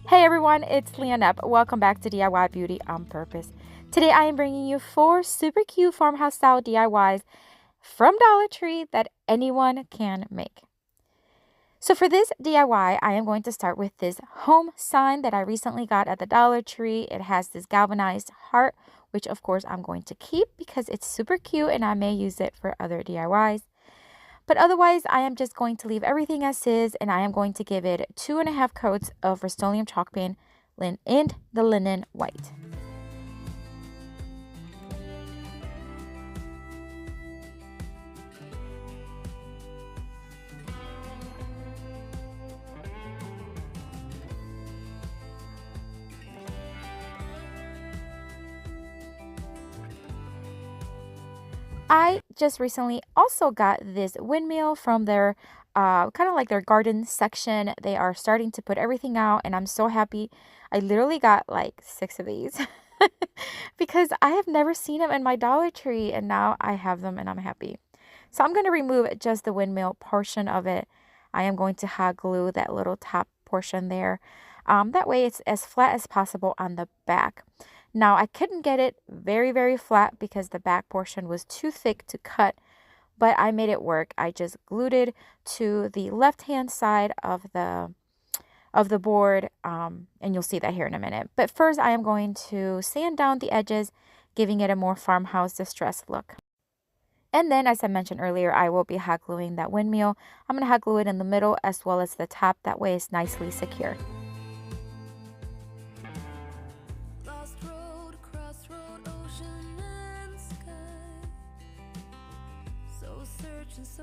Hey everyone, it's Leonette. Welcome back to DIY Beauty on Purpose. Today I am bringing you 4 super cute farmhouse style DIYs from Dollar Tree that anyone can make. So for this DIY, I am going to start with this home sign that I recently got at the Dollar Tree. It has this galvanized heart, which of course I'm going to keep because it's super cute and I may use it for other DIYs. But otherwise, I am just going to leave everything as is, and I am going to give it 2.5 coats of Rust-Oleum chalk paint in the linen white. I just recently also got this windmill from their kind of like their garden section. They are starting to put everything out, and I'm so happy. I literally got like 6 of these because I have never seen them in my Dollar Tree, and now I have them and I'm happy. So I'm going to remove just the windmill portion of it. I am going to hot glue that little top portion there. That way it's as flat as possible on the back. Now, I couldn't get it very flat because the back portion was too thick to cut, but I made it work. I just glued it to the left-hand side of the board, and you'll see that here in a minute. But first, I am going to sand down the edges, giving it a more farmhouse distressed look. And then, as I mentioned earlier, I will be hot gluing that windmill. I'm going to hot glue it in the middle as well as the top. That way it's nicely secure.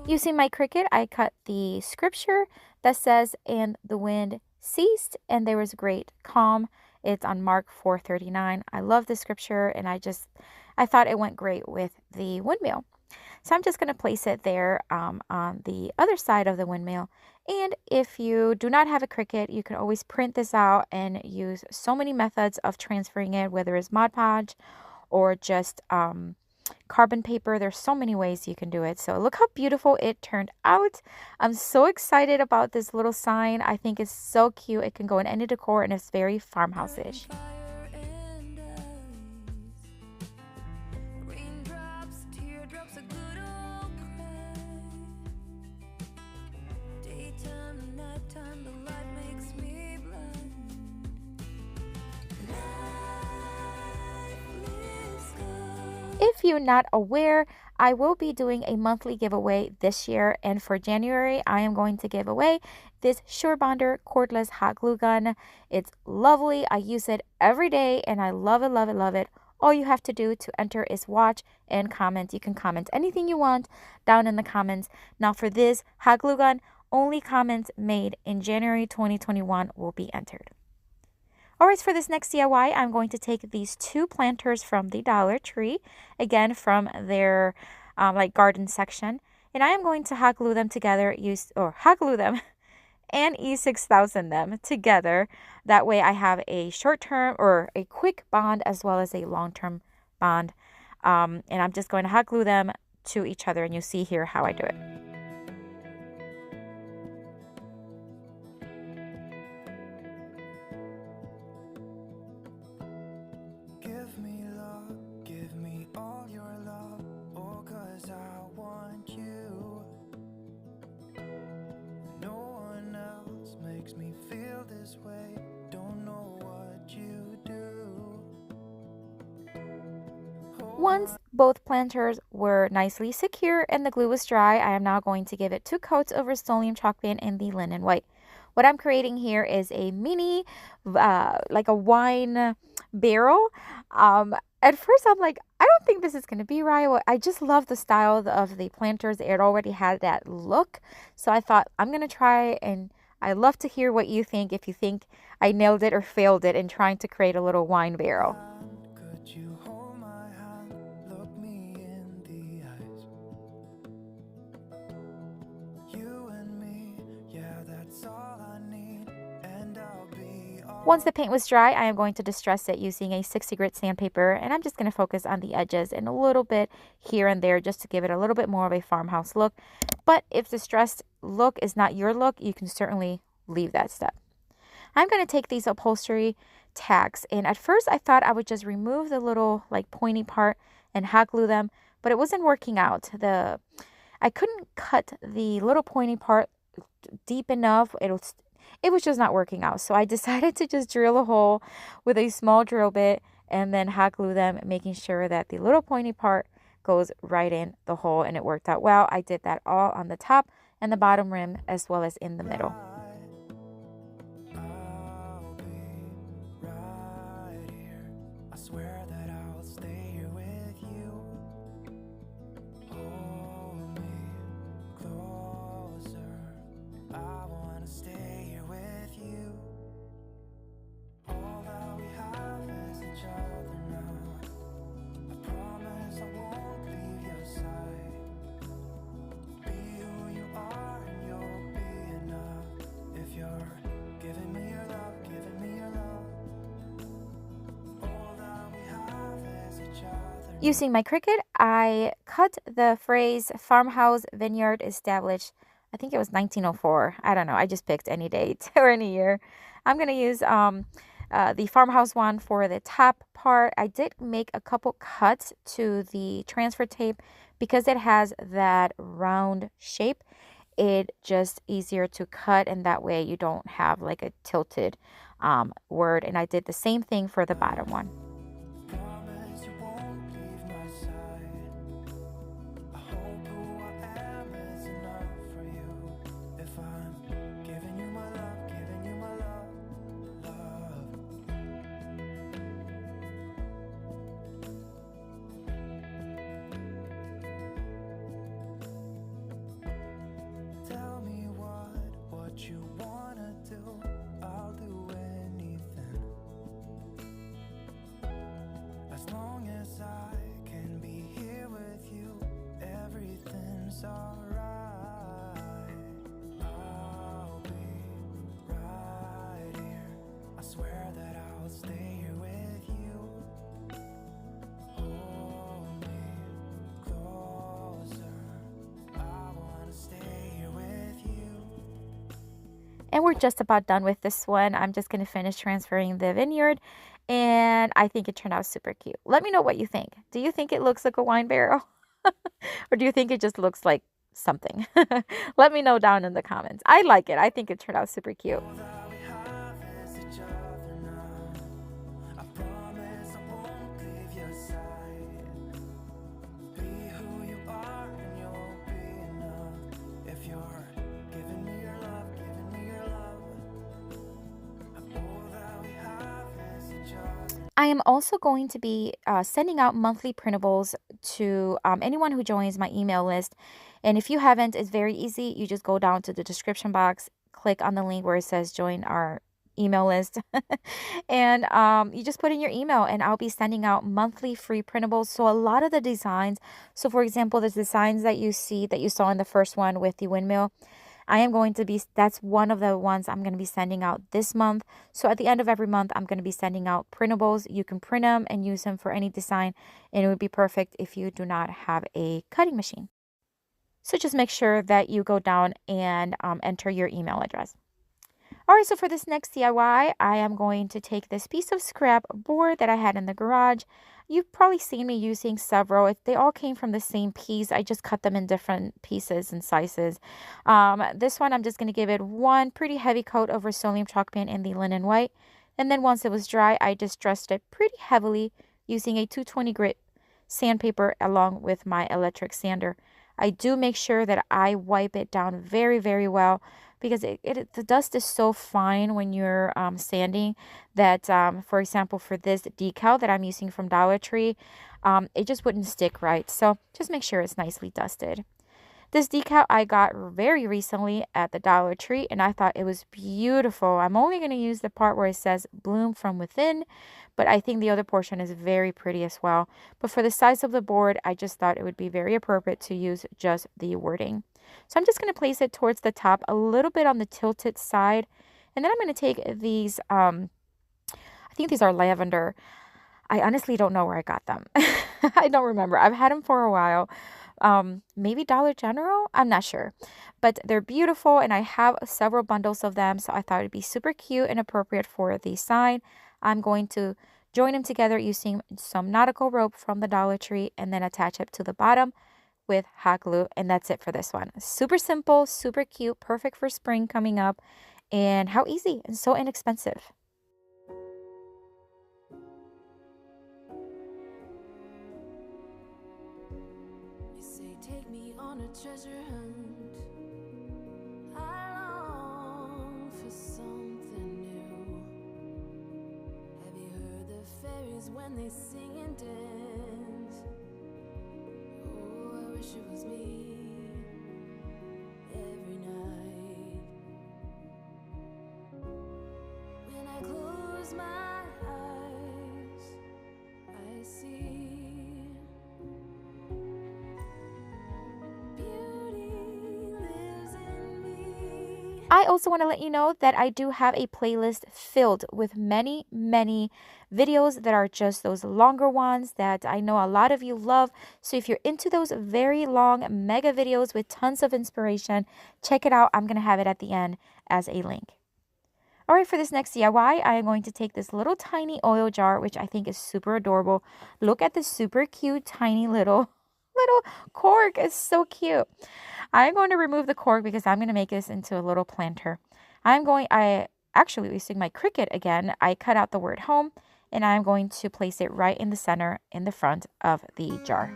Using my Cricut, I cut the scripture that says, "And the wind ceased, and there was great calm." It's on Mark 4:39. I love the scripture, and I thought it went great with the windmill. So I'm just going to place it there on the other side of the windmill. And if you do not have a Cricut, you can always print this out and use so many methods of transferring it, whether it's Mod Podge or just carbon paper. There's so many ways you can do it. So look how beautiful it turned out. I'm so excited about this little sign. I think it's so cute. It can go in any decor and it's very farmhouse-ish. If you're not aware, I will be doing a monthly giveaway this year, and for January, I am going to give away this Sure Bonder cordless hot glue gun. It's lovely. I use it every day, and I love it. All you have to do to enter is watch and comment. You can comment anything you want down in the comments. Now, for this hot glue gun, only comments made in January 2021 will be entered. Alright, for this next DIY, I'm going to take these 2 planters from the Dollar Tree, again from their like garden section, and I am going to hot glue them together, hot glue them and E6000 them together. That way I have a short-term or a quick bond as well as a long-term bond, and I'm just going to hot glue them to each other, and you'll see here how I do it. Once both planters were nicely secure and the glue was dry, I am now going to give it 2 coats of Rust-Oleum chalk paint in the linen white. What I'm creating here is a mini, like a wine barrel. At first I'm like, I don't think this is going to be right. I just love the style of the planters. It already had that look. So I thought I'm going to try, and I love to hear what you think, if you think I nailed it or failed it in trying to create a little wine barrel. Once the paint was dry, I am going to distress it using a 60 grit sandpaper, and I'm just going to focus on the edges and a little bit here and there just to give it a little bit more of a farmhouse look. But if distressed look is not your look, you can certainly leave that step. I'm going to take these upholstery tacks, and at first I thought I would just remove the little like pointy part and hot glue them, but it wasn't working out. I couldn't cut the little pointy part deep enough. It was just not working out. So I decided to just drill a hole with a small drill bit and then hot glue them, making sure that the little pointy part goes right in the hole, and it worked out well. I did that all on the top and the bottom rim as well as in the middle. I'll be right here. I swear that I'll stay here with you. Hold me closer. I wanna stay here with you. All that we have is each other now. I promise I won't leave your side. Be who you are and you'll be enough. If you're giving me your love, giving me your love. All that we have is each other. Using my Cricut, I cut the phrase Farmhouse Vineyard established, I think it was 1904. I don't know. I just picked any date or any year. I'm going to use the farmhouse one for the top part. I did make a couple cuts to the transfer tape because it has that round shape. It just easier to cut, and that way you don't have like a tilted word. And I did the same thing for the bottom one. Promise you won't leave my side. I hope who I am is enough for you. If I'm giving you my love, giving you my love, love. Tell me what you wanna do. I'll do anything. As long as I can be here with you, everything's alright. I'll be right here. I swear that I'll stay here with you. Hold me closer. I wanna stay here with you. And we're just about done with this one. I'm just going to finish transferring the vineyard, and I think it turned out super cute. Let me know what you think. Do you think it looks like a wine barrel? Or do you think it just looks like something? Let me know down in the comments. I like it. I think it turned out super cute. All that we have is each other now. I promise I won't leave your side. Be who you are and you'll be enough. If you're giving me your love, giving me your love. All that we have is each other. I am also going to be sending out monthly printables to anyone who joins my email list. And if you haven't, it's very easy. You just go down to the description box, click on the link where it says join our email list, and you just put in your email, and I'll be sending out monthly free printables. So a lot of the designs, so for example, the designs that you saw in the first one with the windmill, that's one of the ones I'm going to be sending out this month. So at the end of every month, I'm going to be sending out printables. You can print them and use them for any design, and it would be perfect if you do not have a cutting machine. So just make sure that you go down and enter your email address. All right, so for this next DIY, I am going to take this piece of scrap board that I had in the garage. You've probably seen me using several. They all came from the same piece. I just cut them in different pieces and sizes. This one, I'm just going to give it one pretty heavy coat of Rust-Oleum chalk paint in the linen white. And then once it was dry, I distressed it pretty heavily using a 220 grit sandpaper along with my electric sander. I do make sure that I wipe it down very, very well, because the dust is so fine when you're sanding that, for example, for this decal that I'm using from Dollar Tree, it just wouldn't stick right. So just make sure it's nicely dusted. This decal I got very recently at the Dollar Tree, and I thought it was beautiful. I'm only going to use the part where it says bloom from within, but I think the other portion is very pretty as well. But for the size of the board, I just thought it would be very appropriate to use just the wording. So I'm just going to place it towards the top, a little bit on the tilted side. And then I'm going to take these, I think these are lavender. I honestly don't know where I got them. I don't remember. I've had them for a while. maybe Dollar General, I'm not sure, but they're beautiful and I have several bundles of them, so I thought it'd be super cute and appropriate for the sign. I'm going to join them together using some nautical rope from the Dollar Tree and then attach it to the bottom with hot glue, and that's it for this one. Super simple, super cute, perfect for spring coming up, and how easy and so inexpensive. You say take me on a treasure hunt. I long for something new. Have you heard the fairies when they sing and dance? Oh, I wish it was me every night. When I close my eyes, I see beauty lives in me. I also want to let you know that I do have a playlist filled with many, many videos that are just those longer ones that I know a lot of you love. So if you're into those very long mega videos with tons of inspiration, check it out. I'm going to have it at the end as a link. All right, for this next DIY, I am going to take this little tiny oil jar, which I think is super adorable. Look at this super cute, tiny little cork. It's so cute. I'm going to remove the cork because I'm going to make this into a little planter. I actually using my Cricut again. I cut out the word home and I'm going to place it right in the center in the front of the jar.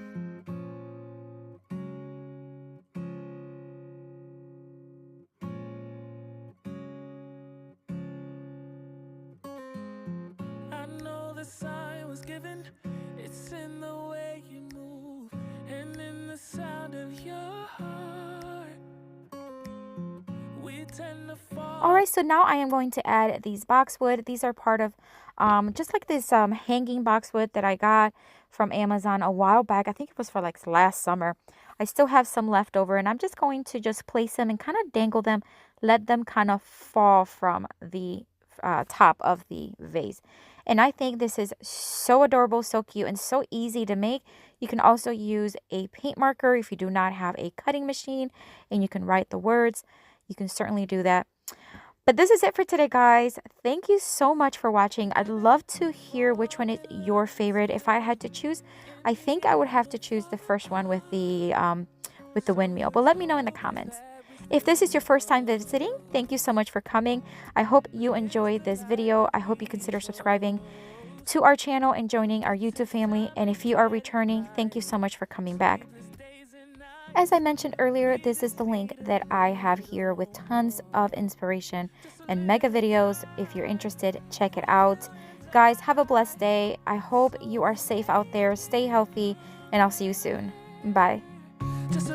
I know the sign was given. It's in the way you move and in the sound of your heart. We tend to fall. All right, so now I am going to add these boxwood. These are part of just like this hanging boxwood that I got from Amazon a while back. I think it was for like last summer. I still have some left over and I'm just going to just place them and kind of dangle them, let them kind of fall from the top of the vase. And I think this is so adorable, so cute, and so easy to make. You can also use a paint marker if you do not have a cutting machine and you can write the words. You can certainly do that. But this is it for today, guys. Thank you so much for watching. I'd love to hear which one is your favorite. If I had to choose, I think I would have to choose the first one with the windmill. But let me know in the comments. If this is your first time visiting, thank you so much for coming. I hope you enjoyed this video. I hope you consider subscribing to our channel and joining our YouTube family. And if you are returning, thank you so much for coming back. As I mentioned earlier, this is the link that I have here with tons of inspiration and mega videos. If you're interested, check it out. Guys, have a blessed day. I hope you are safe out there. Stay healthy, and I'll see you soon. Bye. Just